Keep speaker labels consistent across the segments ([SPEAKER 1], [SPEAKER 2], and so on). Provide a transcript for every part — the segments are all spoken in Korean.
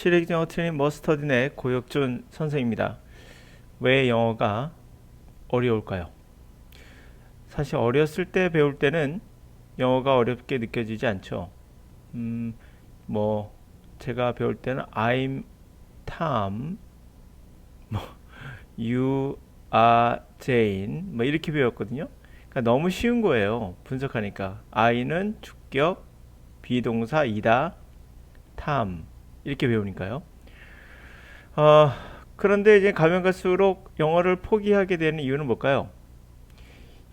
[SPEAKER 1] 시리즈 영어 트레이닝 머스터딘의 고혁준 선생입니다. 왜 영어가 어려울까요? 사실 어렸을 때 배울 때는 영어가 어렵게 느껴지지 않죠. 음, 뭐 제가 배울 때는 I'm Tom, 뭐 You are Jane, 뭐 이렇게 배웠거든요. 그러니까 너무 쉬운 거예요. 분석하니까 I는 주격, 비동사 이다, Tom 이렇게 배우니까요. 어, 그런데 이제 가면 갈수록 영어를 포기하게 되는 이유는 뭘까요?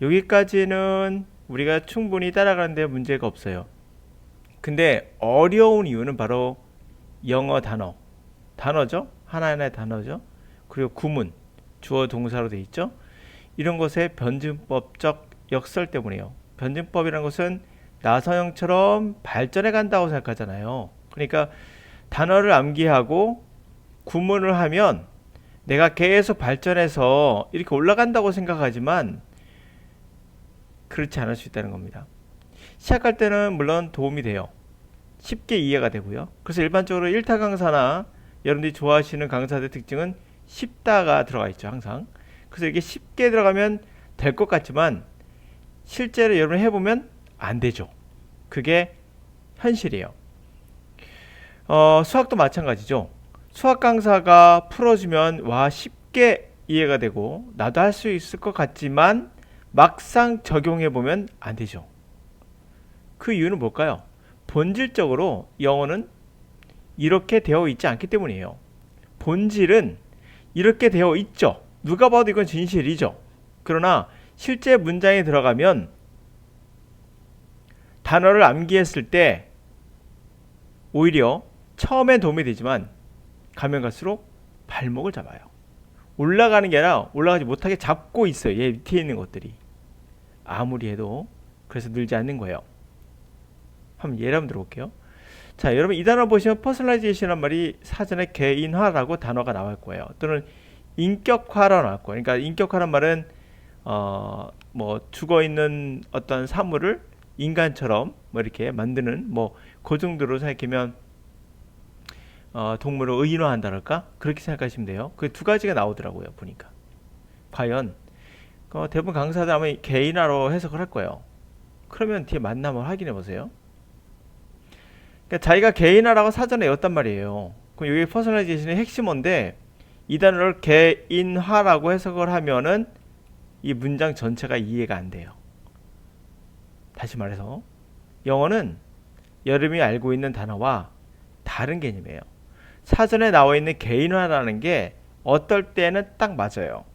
[SPEAKER 1] 여기까지는 우리가 충분히 따라가는데 문제가 없어요. 근데 어려운 이유는 바로 영어 단어죠? 하나하나의 단어죠? 그리고 구문, 주어 동사로 돼 있죠? 이런 것의 변증법적 역설 때문이에요. 변증법이라는 것은 나서형처럼 발전해 간다고 생각하잖아요. 그러니까 단어를 암기하고 구문을 하면 내가 계속 발전해서 이렇게 올라간다고 생각하지만 그렇지 않을 수 있다는 겁니다. 시작할 때는 물론 도움이 돼요. 쉽게 이해가 되고요. 그래서 일반적으로 1타 강사나 여러분들이 좋아하시는 강사들의 특징은 쉽다가 들어가 있죠, 항상. 그래서 이게 쉽게 들어가면 될 것 같지만 실제로 여러분 해보면 안 되죠. 그게 현실이에요. 수학도 마찬가지죠. 수학 강사가 풀어주면 와 쉽게 이해가 되고 나도 할 수 있을 것 같지만 막상 적용해 보면 안 되죠. 그 이유는 뭘까요? 본질적으로 영어는 이렇게 되어 있지 않기 때문이에요. 본질은 이렇게 되어 있죠. 누가 봐도 이건 진실이죠. 그러나 실제 문장에 들어가면 단어를 암기했을 때 오히려 처음엔 도움이 되지만 가면 갈수록 발목을 잡아요. 올라가는 게 아니라 올라가지 못하게 잡고 있어요. 얘 밑에 있는 것들이. 아무리 해도 그래서 늘지 않는 거예요. 한번 예를 한번 들어볼게요. 자, 여러분 이 단어 보시면 퍼스널라이제이션이란 말이 사전에 개인화라고 단어가 나올 거예요. 또는 인격화라고 나올 거예요. 그러니까 인격화란 말은 뭐 죽어 있는 어떤 사물을 인간처럼 뭐 이렇게 만드는 뭐 그 정도로 생각하면 동물을 의인화한다랄까? 그렇게 생각하시면 돼요. 그 두 가지가 나오더라고요, 보니까. 과연 대부분 강사들 아마 개인화로 해석을 할 거예요. 그러면 뒤에 맞나 한번 확인해 보세요. 그러니까 자기가 개인화라고 사전에 외웠단 말이에요. 그럼 여기 퍼스널라이제이션의 핵심인데 이 단어를 개인화라고 해석을 하면은 이 문장 전체가 이해가 안 돼요. 다시 말해서 영어는 여러분이 알고 있는 단어와 다른 개념이에요. 사전에 나와 있는 개인화라는 게 어떨 때는 딱 맞아요.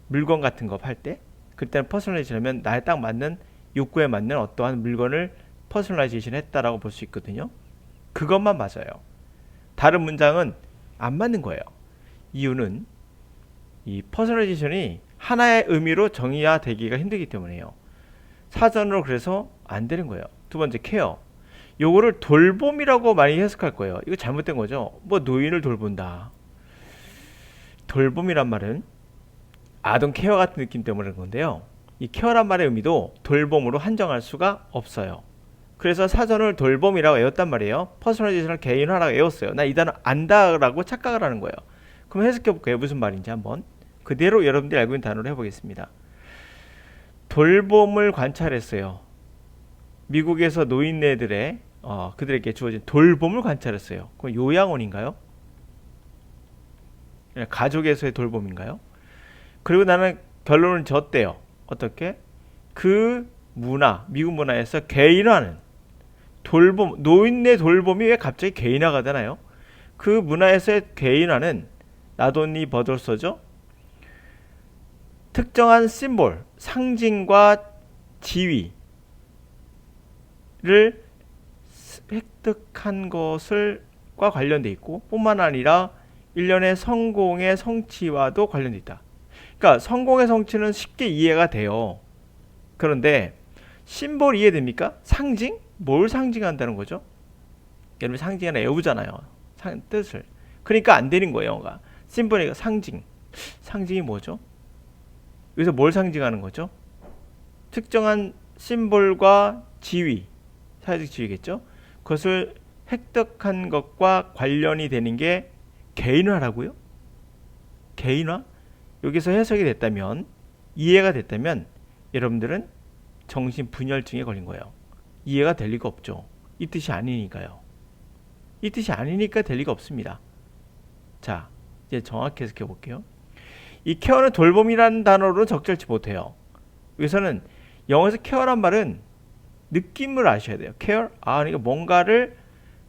[SPEAKER 1] 물건 같은 거 팔 때 그때는 퍼스널라이제이션 하면 나에 딱 맞는 욕구에 맞는 어떠한 물건을 퍼스널라이제이션 했다라고 볼 수 있거든요. 그것만 맞아요. 다른 문장은 안 맞는 거예요. 이유는 이 퍼스널라이제이션이 하나의 의미로 정의화되기가 힘들기 때문이에요. 사전으로 그래서 안 되는 거예요. 두 번째 케어. 요거를 돌봄이라고 많이 해석할 거예요. 이거 잘못된 거죠. 뭐 노인을 돌본다. 돌봄이란 말은 아동 케어 같은 느낌 때문에 그런 건데요. 이 케어란 말의 의미도 돌봄으로 한정할 수가 없어요. 그래서 사전을 돌봄이라고 외웠단 말이에요. 퍼스널라이제이션을 개인화라고 외웠어요. 나 이 단어 안다라고 착각을 하는 거예요. 그럼 해석해 볼게요. 무슨 말인지 한번. 그대로 여러분들이 알고 있는 단어로 해보겠습니다. 돌봄을 관찰했어요. 미국에서 노인네들의 그들에게 주어진 돌봄을 관찰했어요. 그럼 요양원인가요? 가족에서의 돌봄인가요? 그리고 나는 결론을 졌대요. 어떻게? 그 문화, 미국 문화에서 개인화는 돌봄, 노인네 돌봄이 왜 갑자기 개인화가 되나요? 그 문화에서의 개인화는 나돈니 버돌서죠. 특정한 심볼, 상징과 지위를 획득한 것을과 관련돼 있고 뿐만 아니라 일련의 성공의 성취와도 관련돼 있다. 그러니까 성공의 성취는 쉽게 이해가 돼요. 그런데 심볼 이해됩니까? 상징? 뭘 상징한다는 거죠? 여러분 상징 하나 외우잖아요. 뜻을. 그러니까 안 되는 거예요. 영어가. 심볼이가 상징. 상징이 뭐죠? 여기서 뭘 상징하는 거죠? 특정한 심볼과 지위, 사회적 지위겠죠? 그것을 획득한 것과 관련이 되는 게 개인화라고요? 개인화? 여기서 해석이 됐다면, 이해가 됐다면 여러분들은 정신분열증에 걸린 거예요. 이해가 될 리가 없죠. 이 뜻이 아니니까요. 이 뜻이 아니니까 될 리가 없습니다. 자, 이제 정확히 해석해 볼게요. 이 케어는 돌봄이라는 단어로는 적절치 못해요. 여기서는 영어에서 케어란 말은 느낌을 아셔야 돼요. 케어, 그러니까 뭔가를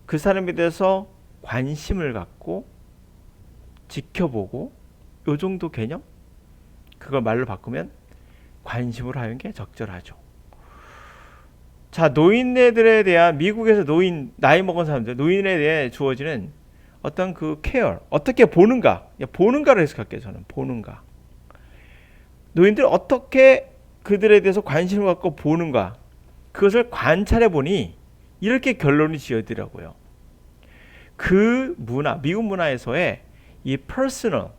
[SPEAKER 1] 그 사람에 대해서 관심을 갖고 지켜보고 요 정도 개념? 그걸 말로 바꾸면 관심으로 하는 게 적절하죠. 자, 노인네들에 대한 미국에서 나이 먹은 사람들, 노인에 대해 주어지는 어떤 그 케어, 어떻게 보는가, 보는가를 해석할게요. 저는 보는가. 노인들 어떻게 그들에 대해서 관심을 갖고 보는가, 그것을 관찰해 보니 이렇게 결론이 지어지더라고요. 그 문화, 미국 문화에서의 이 퍼스널,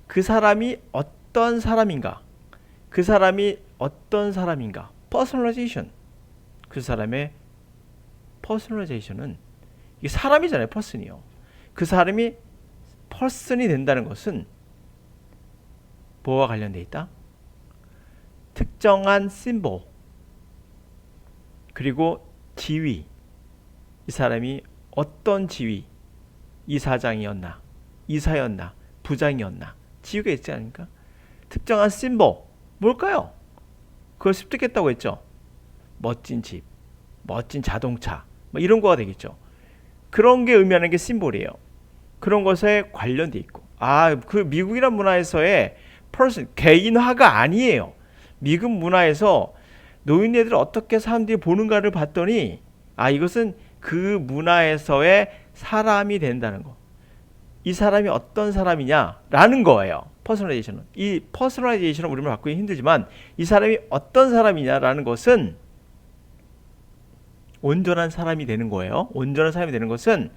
[SPEAKER 1] 그 사람이 어떤 사람인가, 그 사람이 어떤 사람인가, 퍼스널라이제이션, 그 사람의 퍼스널라이제이션은 이게 사람이잖아요. 퍼슨이요. 그 사람이 퍼슨이 된다는 것은 뭐와 관련돼 있다? 특정한 심볼, 그리고 지위, 이 사람이 어떤 지위, 이사장이었나, 이사였나, 부장이었나, 지위가 있지 않습니까? 특정한 심볼, 뭘까요? 그걸 습득했다고 했죠. 멋진 집, 멋진 자동차, 뭐 이런 거가 되겠죠. 그런 게 의미하는 게 심볼이에요. 그런 것에 관련돼 있고, 그 미국이란 문화에서의 퍼슨, 개인화가 아니에요. 미국 문화에서 노인네들을 어떻게 사람들이 보는가를 봤더니 이것은 그 문화에서의 사람이 된다는 거. 이 사람이 어떤 사람이냐라는 거예요. 퍼스널라이제이션은. 이 퍼스널라이제이션은 우리말 바꾸기 힘들지만 이 사람이 어떤 사람이냐라는 것은 온전한 사람이 되는 거예요. 온전한 사람이 되는 것은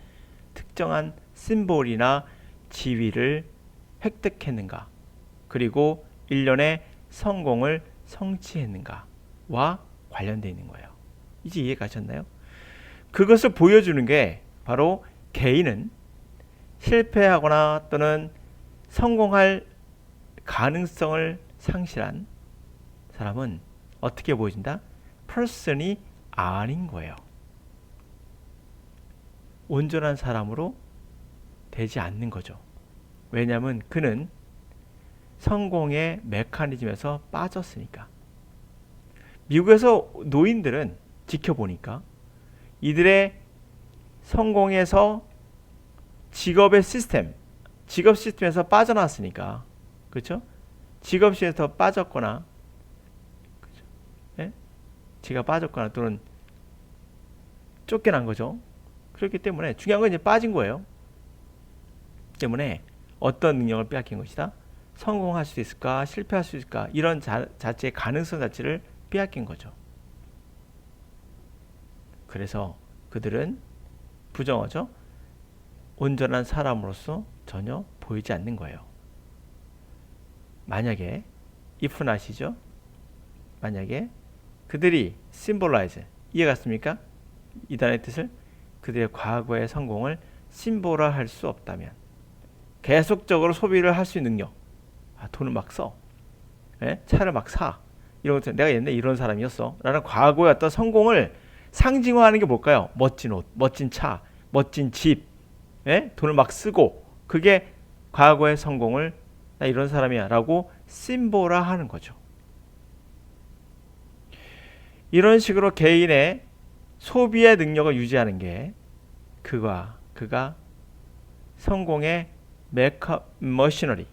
[SPEAKER 1] 특정한 심볼이나 지위를 획득했는가, 그리고 일련의 성공을 성취했는가와 관련되어 있는 거예요. 이제 이해 가셨나요? 그것을 보여주는 게 바로 개인은 실패하거나 또는 성공할 가능성을 상실한 사람은 어떻게 보여진다? person이 아닌 거예요. 온전한 사람으로 되지 않는 거죠. 왜냐하면 그는 성공의 메커니즘에서 빠졌으니까. 미국에서 노인들은 지켜보니까 이들의 성공에서 직업 시스템에서 빠져나왔으니까, 그렇죠? 직업 시스템에서 빠졌거나, 그렇죠? 네? 지가 빠졌거나 또는 쫓겨난 거죠. 그렇기 때문에 중요한 건 이제 빠진 거예요. 때문에 어떤 능력을 빼앗긴 것이다? 성공할 수 있을까? 실패할 수 있을까? 이런 자체의 가능성 자체를 빼앗긴 거죠. 그래서 그들은 부정어죠. 온전한 사람으로서 전혀 보이지 않는 거예요. 만약에 if는 아시죠? 만약에 그들이 symbolize, 이해갔습니까? 이 단어의 뜻을, 그들의 과거의 성공을 심볼화할 수 없다면, 계속적으로 소비를 할 수 있는 능력, 돈을 막 써, 차를 막 사, 이런 것들, 내가 옛날에 이런 사람이었어 라는 과거의 어떤 성공을 상징화하는 게 뭘까요? 멋진 옷, 멋진 차, 멋진 집, 돈을 막 쓰고, 그게 과거의 성공을 나 이런 사람이야 라고 심볼화하는 거죠. 이런 식으로 개인의 소비의 능력을 유지하는 게 그가 성공의 머시너리,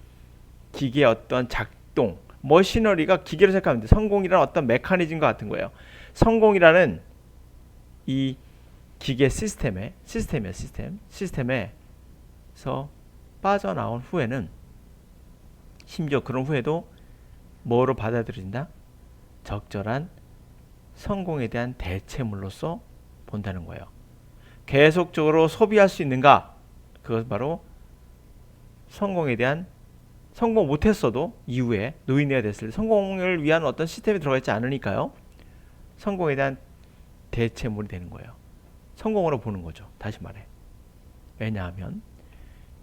[SPEAKER 1] 기계의 어떤 작동, 머시너리가 기계로 생각하면 돼. 성공이라는 어떤 메커니즘과 같은 거예요. 성공이라는 이 기계 시스템에서 빠져나온 후에는, 심지어 그런 후에도 뭐로 받아들인다? 적절한 성공에 대한 대체물로서 본다는 거예요. 계속적으로 소비할 수 있는가? 그것은 바로 성공에 대한, 성공 못했어도 이후에 노인네가 됐을 때 성공을 위한 어떤 시스템이 들어가 있지 않으니까요. 성공에 대한 대체물이 되는 거예요. 성공으로 보는 거죠. 다시 말해. 왜냐하면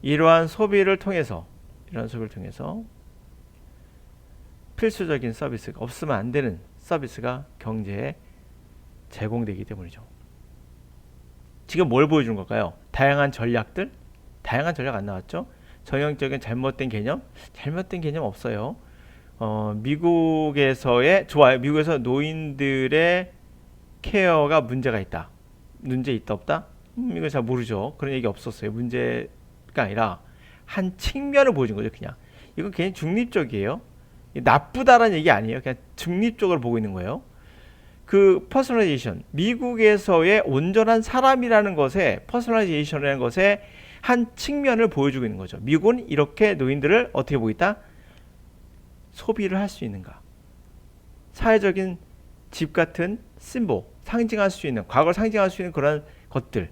[SPEAKER 1] 이러한 소비를 통해서 필수적인 서비스가 없으면 안 되는 서비스가 경제에 제공되기 때문이죠. 지금 뭘 보여주는 걸까요? 다양한 전략 안 나왔죠? 전형적인 잘못된 개념 없어요. 미국에서 노인들의 케어가 문제가 있다. 문제 있다 없다? 이거 잘 모르죠. 그런 얘기 없었어요. 문제가 아니라 한 측면을 보여준 거죠. 그냥 이건 괜히 중립적이에요. 나쁘다라는 얘기 아니에요. 그냥 중립적으로 보고 있는 거예요. 그 퍼스널라이제이션, 미국에서의 온전한 사람이라는 것에 퍼스널라이제이션이라는 것에 한 측면을 보여주고 있는 거죠. 미국은 이렇게 노인들을 어떻게 보고 있다? 소비를 할 수 있는가? 사회적인 집 같은 심볼, 상징할 수 있는, 과거를 상징할 수 있는 그런 것들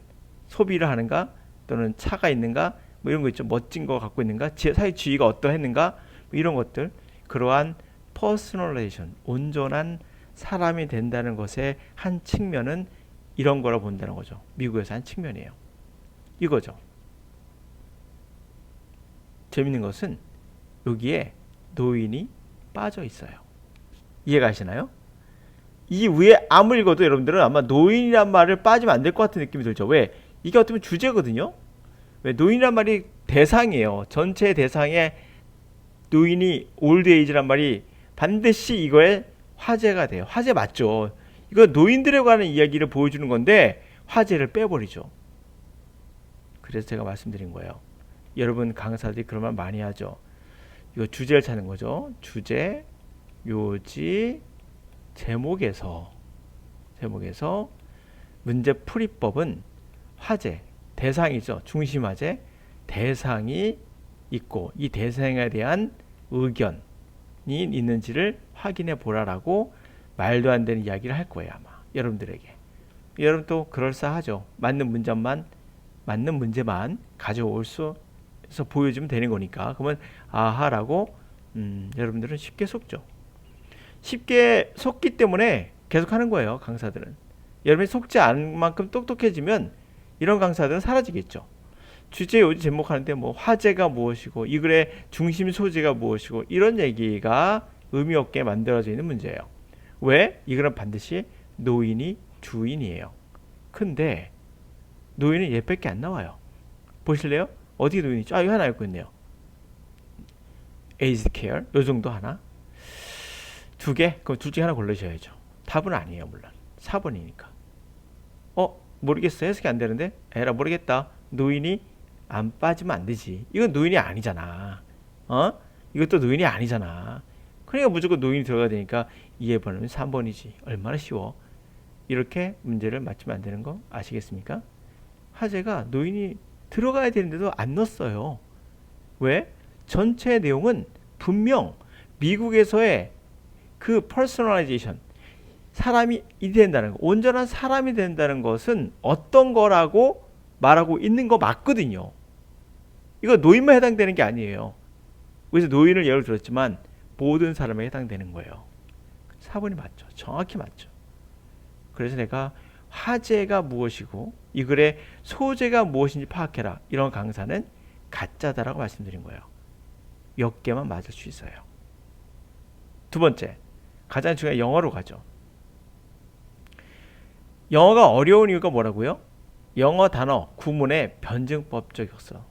[SPEAKER 1] 소비를 하는가? 또는 차가 있는가? 뭐 이런 거 있죠. 멋진 거 갖고 있는가? 사회 지위가 어떠했는가? 뭐 이런 것들. 그러한 퍼스널레이션, 온전한 사람이 된다는 것의 한 측면은 이런 거라 본다는 거죠. 미국에서 한 측면이에요. 이거죠. 재밌는 것은 여기에 노인이 빠져 있어요. 이해가 가시나요? 이 위에 아무리 읽어도 여러분들은 아마 노인이란 말을 빠지면 안 될 것 같은 느낌이 들죠. 왜? 이게 어떻게 보면 주제거든요. 왜? 노인이란 말이 대상이에요. 전체 대상에 노인이 올드에이지란 말이 반드시 이거에 화제가 돼요. 화제 맞죠? 이거 노인들에 관한 이야기를 보여주는 건데 화제를 빼버리죠. 그래서 제가 말씀드린 거예요. 여러분 강사들이 그런 말 많이 하죠. 이거 주제를 찾는 거죠. 주제, 요지, 제목에서 문제 풀이법은 화제, 대상이죠. 중심 화제, 대상이 있고 이 대상에 대한 의견이 있는지를 확인해 보라라고 말도 안 되는 이야기를 할 거예요. 아마 여러분들에게. 여러분 또 그럴싸하죠. 맞는 문제만 가져올 수 있어 보여주면 되는 거니까. 그러면 아하라고 여러분들은 쉽게 속죠. 쉽게 속기 때문에 계속 하는 거예요. 강사들은. 여러분이 속지 않은 만큼 똑똑해지면 이런 강사들은 사라지겠죠. 주제, 요지, 제목 하는데 뭐 화제가 무엇이고 이 글의 중심 소재가 무엇이고 이런 얘기가 의미 없게 만들어져 있는 문제예요. 왜? 이 글은 반드시 노인이 주인이에요. 근데 노인은 얘밖에 안 나와요. 보실래요? 어디 노인이죠? 이거 하나 읽고 있네요. aged care 요 정도 하나? 두 개? 그럼 둘 중에 하나 고르셔야죠. 답은 아니에요. 물론 4번이니까. 모르겠어. 해석이 안 되는데? 에라 모르겠다. 노인이 안 빠지면 안 되지. 이건 노인이 아니잖아. 이것도 노인이 아니잖아. 그러니까 무조건 노인이 들어가야 되니까 2번은 3번이지. 얼마나 쉬워. 이렇게 문제를 맞추면 안 되는 거 아시겠습니까? 화제가 노인이 들어가야 되는데도 안 넣었어요. 왜? 전체 내용은 분명 미국에서의 그 퍼스널라이제이션, 사람이 된다는 거, 온전한 사람이 된다는 것은 어떤 거라고 말하고 있는 거 맞거든요. 이거 노인만 해당되는 게 아니에요. 그래서 노인을 예를 들었지만 모든 사람에 해당되는 거예요. 4번이 맞죠. 정확히 맞죠. 그래서 내가 화제가 무엇이고 이 글의 소재가 무엇인지 파악해라. 이런 강사는 가짜다라고 말씀드린 거예요. 몇 개만 맞을 수 있어요. 두 번째, 가장 중요한 영어로 가죠. 영어가 어려운 이유가 뭐라고요? 영어 단어, 구문의 변증법적 격서.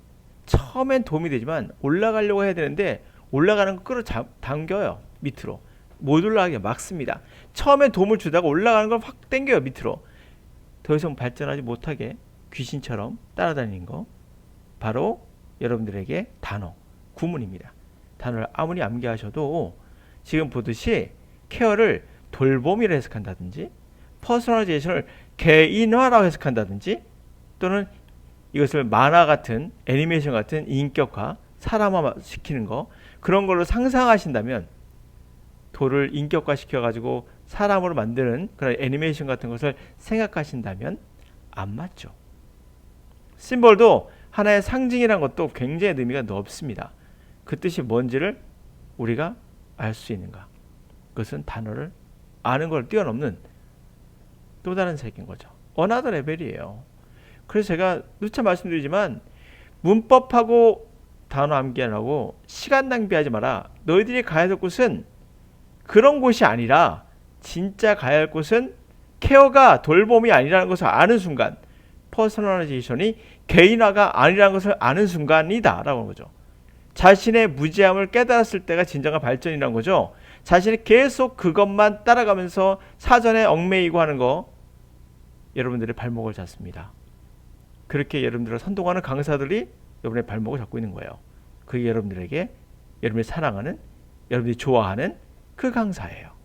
[SPEAKER 1] 처음엔 도움이 되지만 올라가려고 해야 되는데 올라가는 거 끌어당겨요. 밑으로. 못 올라가게 막습니다. 처음엔 도움을 주다가 올라가는 걸 확 당겨요. 밑으로. 더 이상 발전하지 못하게 귀신처럼 따라다니는 거. 바로 여러분들에게 단어, 구문입니다. 단어를 아무리 암기하셔도 지금 보듯이 케어를 돌봄이라 해석한다든지 퍼스널라이제이션을 개인화라고 해석한다든지 또는 이것을 만화 같은 애니메이션 같은 인격화, 사람화 시키는 거 그런 걸로 상상하신다면 돌을 인격화 시켜가지고 사람으로 만드는 그런 애니메이션 같은 것을 생각하신다면 안 맞죠. 심볼도 하나의 상징이라는 것도 굉장히 의미가 넓습니다. 그 뜻이 뭔지를 우리가 알 수 있는가? 그것은 단어를 아는 걸 뛰어넘는 또 다른 세계인 거죠. 어나더 레벨이에요. 그래서 제가 누차 말씀드리지만 문법하고 단어 암기하라고 시간 낭비하지 마라. 너희들이 가야 될 곳은 그런 곳이 아니라 진짜 가야 할 곳은 케어가 돌봄이 아니라는 것을 아는 순간, 퍼스널라이제이션이 개인화가 아니라는 것을 아는 순간이다 라고 하는 거죠. 자신의 무지함을 깨달았을 때가 진정한 발전이라는 거죠. 자신이 계속 그것만 따라가면서 사전에 얽매이고 하는 거, 여러분들의 발목을 잡습니다. 그렇게 여러분들을 선동하는 강사들이 여러분의 발목을 잡고 있는 거예요. 그게 여러분들에게 여러분이 사랑하는, 여러분이 좋아하는 그 강사예요.